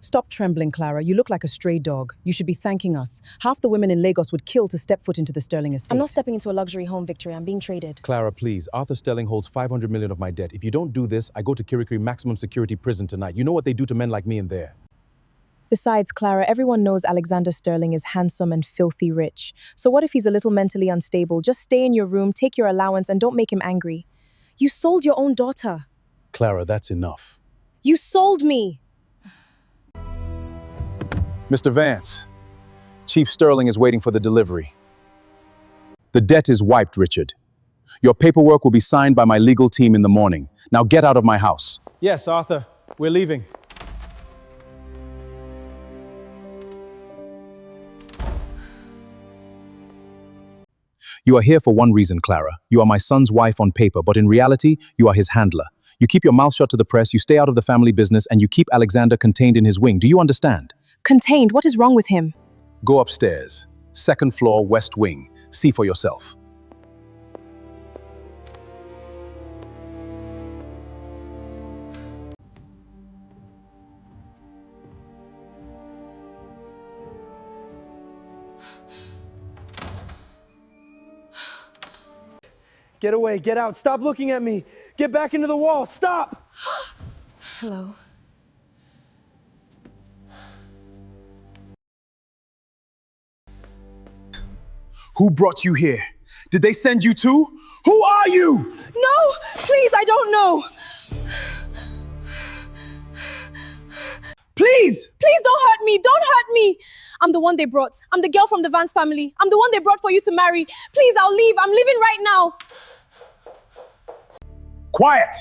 Stop trembling, Clara. You look like a stray dog. You should be thanking us. Half the women in Lagos would kill to step foot into the Sterling estate. I'm not stepping into a luxury home, Victory. I'm being traded. Clara, please. Arthur Sterling holds 500 million of my debt. If you don't do this, I go to Kirikiri maximum security prison tonight. You know what they do to men like me in there. Besides, Clara, everyone knows Alexander Sterling is handsome and filthy rich. So what if he's a little mentally unstable? Just stay in your room, take your allowance, and don't make him angry. You sold your own daughter. Clara, that's enough. You sold me! Mr. Vance, Chief Sterling is waiting for the delivery. The debt is wiped, Richard. Your paperwork will be signed by my legal team in the morning. Now get out of my house. Yes, Arthur. We're leaving. You are here for one reason, Clara. You are my son's wife on paper, but in reality, you are his handler. You keep your mouth shut to the press, you stay out of the family business, and you keep Alexander contained in his wing. Do you understand? Contained? What is wrong with him? Go upstairs. Second floor, west wing. See for yourself. Get away, get out, stop looking at me. Get back into the wall, stop! Hello. Who brought you here? Did they send you too? Who are you? No! Please, I don't know! Please! Please don't hurt me! Don't hurt me! I'm the one they brought. I'm the girl from the Vance family. I'm the one they brought for you to marry. Please, I'll leave. I'm leaving right now. Quiet!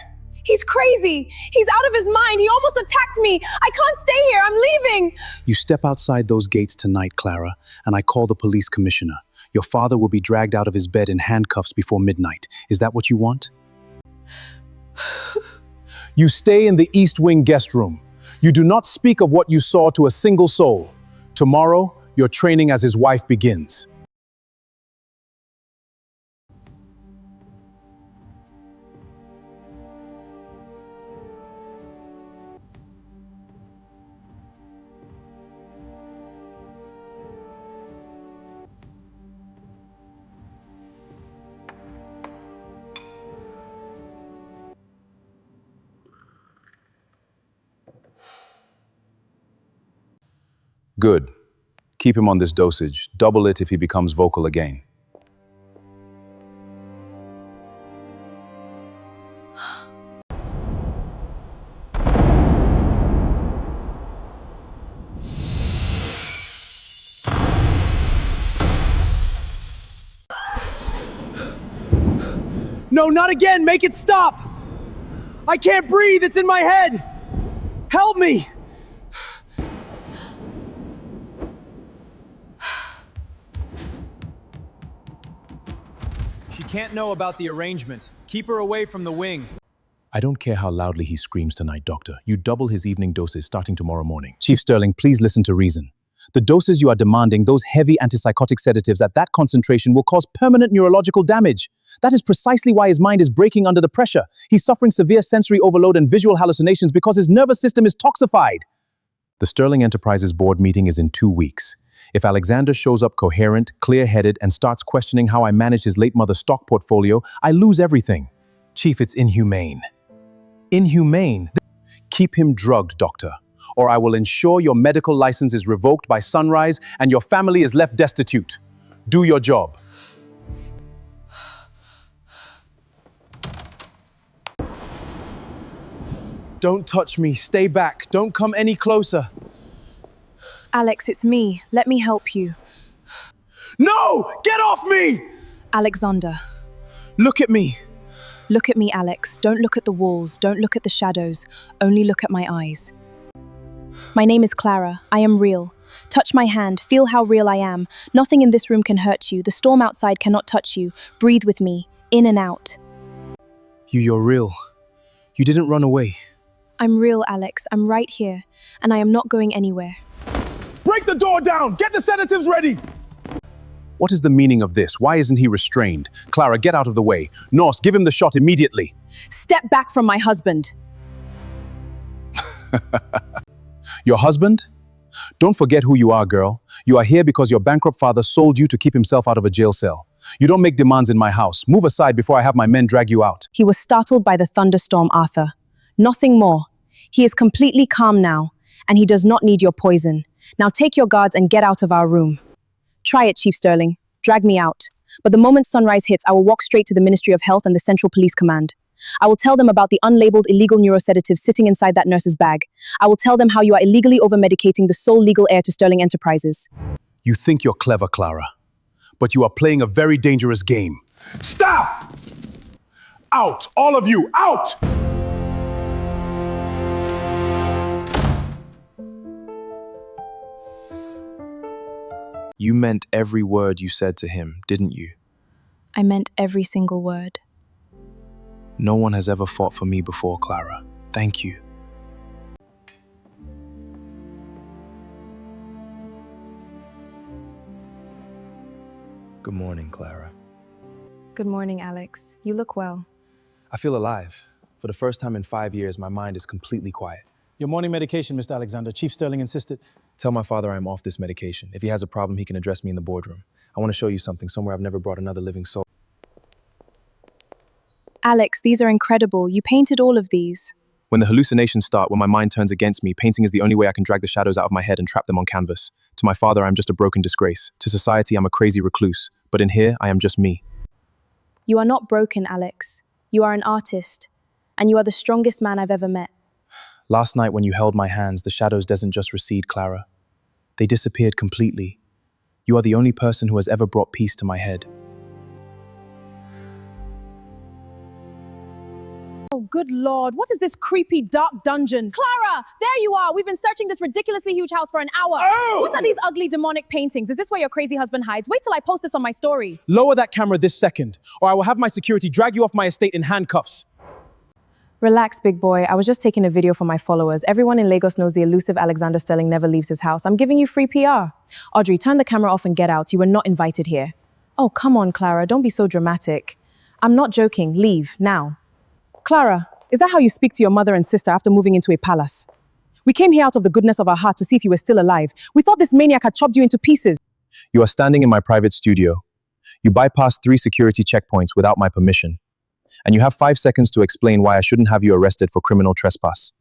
He's crazy. He's out of his mind. He almost attacked me. I can't stay here. I'm leaving. You step outside those gates tonight, Clara, and I call the police commissioner. Your father will be dragged out of his bed in handcuffs before midnight. Is that what you want? You stay in the East Wing guest room. You do not speak of what you saw to a single soul. Tomorrow, your training as his wife begins. Good. Keep him on this dosage. Double it if he becomes vocal again. No, not again! Make it stop! I can't breathe! It's in my head! Help me! She can't know about the arrangement. Keep her away from the wing. I don't care how loudly he screams tonight, Doctor. You double his evening doses starting tomorrow morning. Chief Sterling, please listen to reason. The doses you are demanding, those heavy antipsychotic sedatives at that concentration will cause permanent neurological damage. That is precisely why his mind is breaking under the pressure. He's suffering severe sensory overload and visual hallucinations because his nervous system is toxified. The Sterling Enterprises board meeting is in 2 weeks. If Alexander shows up coherent, clear-headed, and starts questioning how I managed his late mother's stock portfolio, I lose everything. Chief, it's inhumane. Inhumane. Keep him drugged, Doctor, or I will ensure your medical license is revoked by sunrise and your family is left destitute. Do your job. Don't touch me. Stay back. Don't come any closer. Alex, it's me. Let me help you. No! Get off me! Alexander. Look at me. Look at me, Alex. Don't look at the walls. Don't look at the shadows. Only look at my eyes. My name is Clara. I am real. Touch my hand. Feel how real I am. Nothing in this room can hurt you. The storm outside cannot touch you. Breathe with me. In and out. You're real. You didn't run away. I'm real, Alex. I'm right here. And I am not going anywhere. Break the door down! Get the sedatives ready! What is the meaning of this? Why isn't he restrained? Clara, get out of the way. Norse, give him the shot immediately. Step back from my husband. Your husband? Don't forget who you are, girl. You are here because your bankrupt father sold you to keep himself out of a jail cell. You don't make demands in my house. Move aside before I have my men drag you out. He was startled by the thunderstorm, Arthur. Nothing more. He is completely calm now, and he does not need your poison. Now take your guards and get out of our room. Try it, Chief Sterling. Drag me out. But the moment sunrise hits, I will walk straight to the Ministry of Health and the Central Police Command. I will tell them about the unlabeled illegal neurosedatives sitting inside that nurse's bag. I will tell them how you are illegally over-medicating the sole legal heir to Sterling Enterprises. You think you're clever, Clara, but you are playing a very dangerous game. Staff! Out! All of you, out! You meant every word you said to him, didn't you? I meant every single word. No one has ever fought for me before, Clara. Thank you. Good morning, Clara. Good morning, Alex. You look well. I feel alive. For the first time in 5 years, my mind is completely quiet. Your morning medication, Mr. Alexander. Chief Sterling insisted. Tell my father I'm off this medication. If he has a problem, he can address me in the boardroom. I want to show you something, somewhere I've never brought another living soul. Alex, these are incredible. You painted all of these. When the hallucinations start, when my mind turns against me, painting is the only way I can drag the shadows out of my head and trap them on canvas. To my father, I'm just a broken disgrace. To society, I'm a crazy recluse. But in here, I am just me. You are not broken, Alex. You are an artist. And you are the strongest man I've ever met. Last night when you held my hands, the shadows didn't just recede, Clara. They disappeared completely. You are the only person who has ever brought peace to my head. Oh, good Lord, what is this creepy, dark dungeon? Clara, there you are. We've been searching this ridiculously huge house for an hour. Oh! What are these ugly demonic paintings? Is this where your crazy husband hides? Wait till I post this on my story. Lower that camera this second, or I will have my security drag you off my estate in handcuffs. Relax, big boy. I was just taking a video for my followers. Everyone in Lagos knows the elusive Alexander Sterling never leaves his house. I'm giving you free PR. Audrey, turn the camera off and get out. You were not invited here. Oh, come on, Clara. Don't be so dramatic. I'm not joking. Leave, now. Clara, is that how you speak to your mother and sister after moving into a palace? We came here out of the goodness of our heart to see if you were still alive. We thought this maniac had chopped you into pieces. You are standing in my private studio. You bypassed 3 security checkpoints without my permission. And you have 5 seconds to explain why I shouldn't have you arrested for criminal trespass.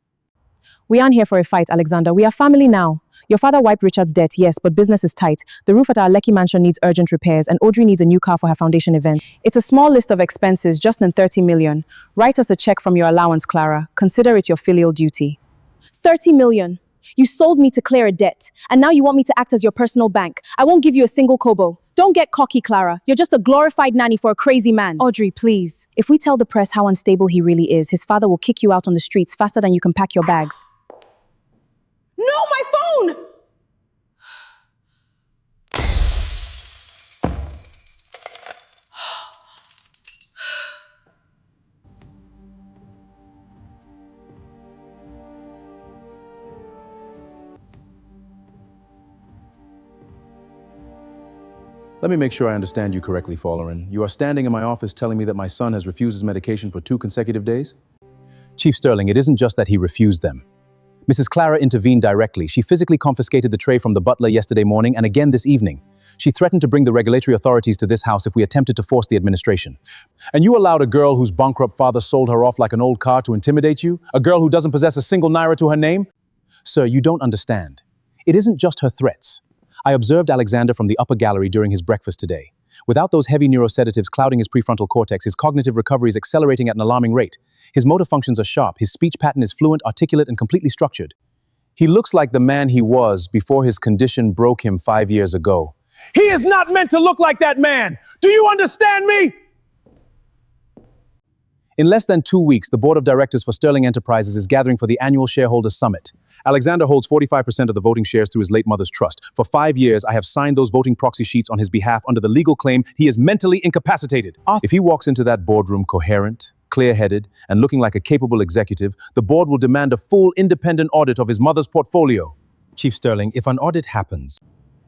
We aren't here for a fight, Alexander. We are family now. Your father wiped Richard's debt, yes, but business is tight. The roof at our Lekki mansion needs urgent repairs, and Audrey needs a new car for her foundation event. It's a small list of expenses, just than 30 million. Write us a check from your allowance, Clara. Consider it your filial duty. 30 million. You sold me to clear a debt, and now you want me to act as your personal bank. I won't give you a single kobo. Don't get cocky, Clara. You're just a glorified nanny for a crazy man. Audrey, please. If we tell the press how unstable he really is, his father will kick you out on the streets faster than you can pack your bags. No, my phone! Let me make sure I understand you correctly, Fallerin. You are standing in my office telling me that my son has refused his medication for 2 consecutive days? Chief Sterling, it isn't just that he refused them. Mrs. Clara intervened directly. She physically confiscated the tray from the butler yesterday morning and again this evening. She threatened to bring the regulatory authorities to this house if we attempted to force the administration. And you allowed a girl whose bankrupt father sold her off like an old car to intimidate you? A girl who doesn't possess a single naira to her name? Sir, you don't understand. It isn't just her threats. I observed Alexander from the upper gallery during his breakfast today. Without those heavy neurosedatives clouding his prefrontal cortex, his cognitive recovery is accelerating at an alarming rate. His motor functions are sharp, his speech pattern is fluent, articulate, and completely structured. He looks like the man he was before his condition broke him 5 years ago. He is not meant to look like that man! Do you understand me? In less than 2 weeks, the board of directors for Sterling Enterprises is gathering for the annual shareholders summit. Alexander holds 45% of the voting shares through his late mother's trust. For 5 years, I have signed those voting proxy sheets on his behalf under the legal claim he is mentally incapacitated. If he walks into that boardroom coherent, clear-headed, and looking like a capable executive, the board will demand a full independent audit of his mother's portfolio. Chief Sterling, if an audit happens,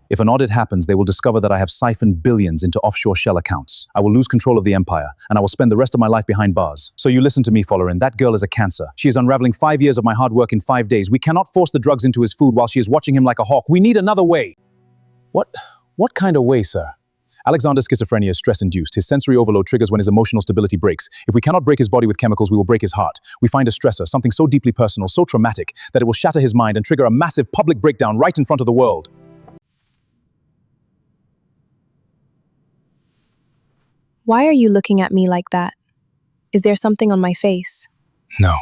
If an audit happens, they will discover that I have siphoned billions into offshore shell accounts. I will lose control of the empire, and I will spend the rest of my life behind bars. So you listen to me, Follerin. That girl is a cancer. She is unraveling 5 years of my hard work in 5 days. We cannot force the drugs into his food while she is watching him like a hawk. We need another way. What kind of way, sir? Alexander's schizophrenia is stress-induced. His sensory overload triggers when his emotional stability breaks. If we cannot break his body with chemicals, we will break his heart. We find a stressor, something so deeply personal, so traumatic, that it will shatter his mind and trigger a massive public breakdown right in front of the world. Why are you looking at me like that? Is there something on my face? No.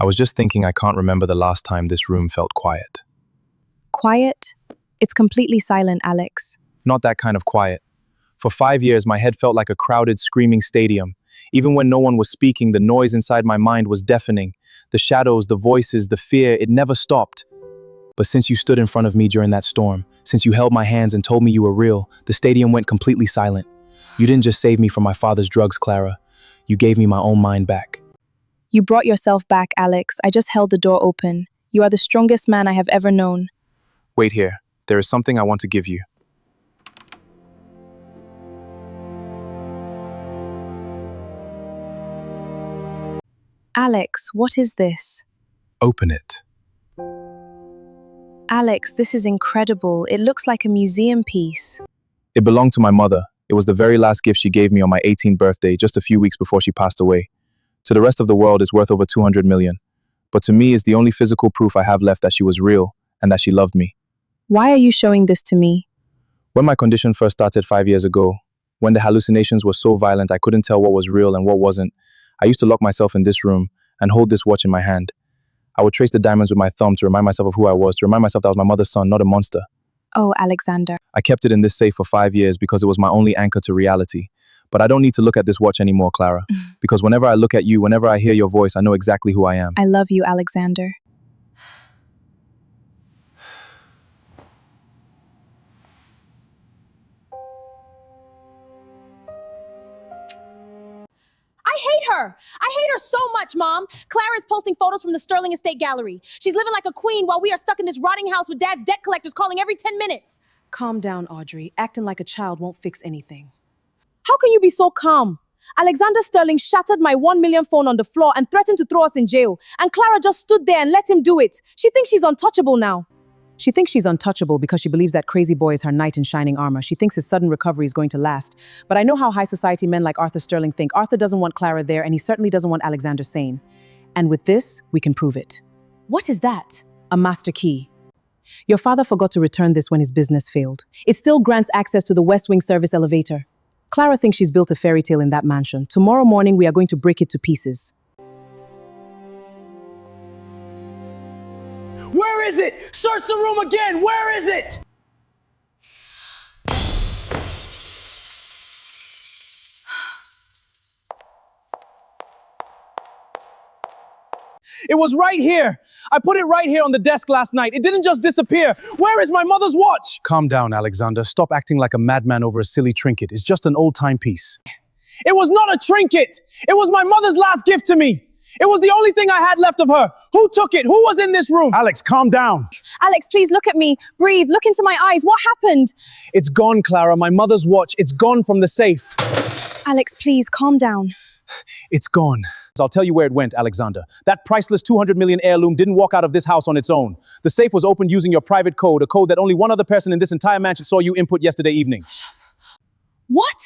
I was just thinking I can't remember the last time this room felt quiet. Quiet? It's completely silent, Alex. Not that kind of quiet. For 5 years, my head felt like a crowded, screaming stadium. Even when no one was speaking, the noise inside my mind was deafening. The shadows, the voices, the fear, it never stopped. But since you stood in front of me during that storm, since you held my hands and told me you were real, the stadium went completely silent. You didn't just save me from my father's drugs, Clara. You gave me my own mind back. You brought yourself back, Alex. I just held the door open. You are the strongest man I have ever known. Wait here. There is something I want to give you. Alex, what is this? Open it. Alex, this is incredible. It looks like a museum piece. It belonged to my mother. It was the very last gift she gave me on my 18th birthday, just a few weeks before she passed away. To the rest of the world, it's worth over 200 million. But to me, it's the only physical proof I have left that she was real and that she loved me. Why are you showing this to me? When my condition first started 5 years ago, when the hallucinations were so violent I couldn't tell what was real and what wasn't, I used to lock myself in this room and hold this watch in my hand. I would trace the diamonds with my thumb to remind myself of who I was, to remind myself that I was my mother's son, not a monster. Oh, Alexander. I kept it in this safe for 5 years because it was my only anchor to reality. But I don't need to look at this watch anymore, Clara. Because whenever I look at you, whenever I hear your voice, I know exactly who I am. I love you, Alexander. I hate her! I hate her so much, Mom! Clara is posting photos from the Sterling Estate Gallery. She's living like a queen while we are stuck in this rotting house with Dad's debt collectors calling every 10 minutes. Calm down, Audrey. Acting like a child won't fix anything. How can you be so calm? Alexander Sterling shattered my 1 million phone on the floor and threatened to throw us in jail. And Clara just stood there and let him do it. She thinks she's untouchable now. She thinks she's untouchable because she believes that crazy boy is her knight in shining armor. She thinks his sudden recovery is going to last. But I know how high society men like Arthur Sterling think. Arthur doesn't want Clara there, and he certainly doesn't want Alexander sane. And with this, we can prove it. What is that? A master key. Your father forgot to return this when his business failed. It still grants access to the West Wing service elevator. Clara thinks she's built a fairy tale in that mansion. Tomorrow morning, we are going to break it to pieces. Where is it? Search the room again! Where is it? It was right here. I put it right here on the desk last night. It didn't just disappear. Where is my mother's watch? Calm down, Alexander. Stop acting like a madman over a silly trinket. It's just an old timepiece. It was not a trinket. It was my mother's last gift to me. It was the only thing I had left of her. Who took it? Who was in this room? Alex, calm down. Alex, please look at me. Breathe. Look into my eyes. What happened? It's gone, Clara. My mother's watch. It's gone from the safe. Alex, please calm down. It's gone. I'll tell you where it went, Alexander. That priceless 200 million heirloom didn't walk out of this house on its own. The safe was opened using your private code, a code that only one other person in this entire mansion saw you input yesterday evening. What?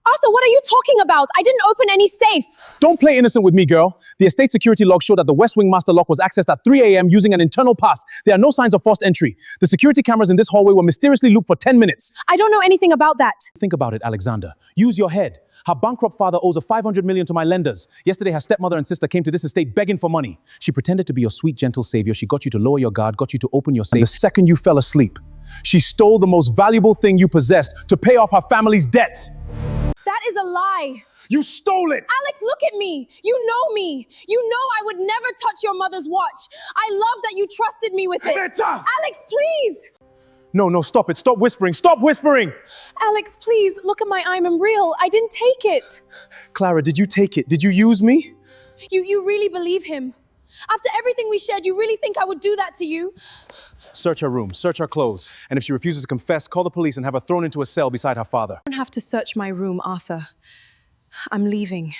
Arthur, what are you talking about? I didn't open any safe. Don't play innocent with me, girl. The estate security log showed that the West Wing master lock was accessed at 3 a.m. using an internal pass. There are no signs of forced entry. The security cameras in this hallway were mysteriously looped for 10 minutes. I don't know anything about that. Think about it, Alexander. Use your head. Her bankrupt father owes a 500 million to my lenders. Yesterday, her stepmother and sister came to this estate begging for money. She pretended to be your sweet, gentle savior. She got you to lower your guard, got you to open your safe. And the second you fell asleep, she stole the most valuable thing you possessed to pay off her family's debts. That is a lie. You stole it! Alex, look at me. You know me. You know I would never touch your mother's watch. I love that you trusted me with it. Netta! Alex, please. No, stop it. Stop whispering. Stop whispering! Alex, please, look at my I'm real. I didn't take it. Clara, did you take it? Did you use me? You really believe him? After everything we shared, you really think I would do that to you? Search her room, search her clothes, and if she refuses to confess, call the police and have her thrown into a cell beside her father. You don't have to search my room, Arthur. I'm leaving.